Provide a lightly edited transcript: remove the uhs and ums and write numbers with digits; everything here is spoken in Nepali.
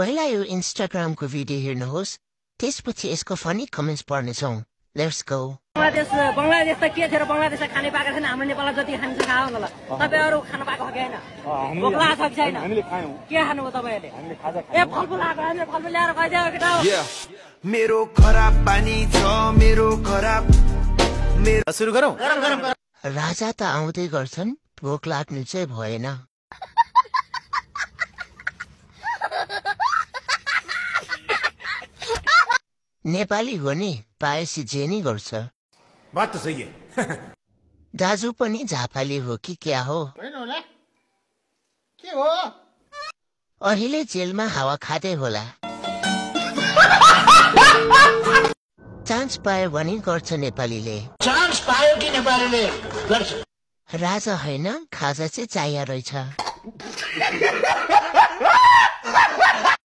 पहिला यो इन्स्टाग्रामको भिडियो हेर्नुहोस् त्यसपछि यसको फनी कमेन्ट्स पढ्नेछौँ लेट्स गो बंगलादेश त के थियो बंगलादेशमा खाने पाएको छैन हाम्रो नेपालमा जति खान्छ खाओ न ल तपाईहरु खान पाएको हो कि हैन भोक लागेको छ छैन हामीले खायौं के खानु हो तपाईहरुले हामीले खाजा खायौं ए फलफुल आको हामीले फलफुल ल्याएर खाइदियो केटा मेरो खराब पानी छ मेरो खराब सुरु गरौँ राजा त आउँदै गर्छन् भोक लाग्नु चाहिँ भएन नेपाली हो नि पाएसी जे नि गर्छ बात त सही है दाजु पनि झापाली हो कि क्या हो हैन होला के हो अहिले जेलमा हावा खाँदै होला चान्स पायो भने गर्छ नेपालीले चान्स पायो कि नेपालीले गर्छ राजा हैन खाजा चाहिँ चाहिया रहेछ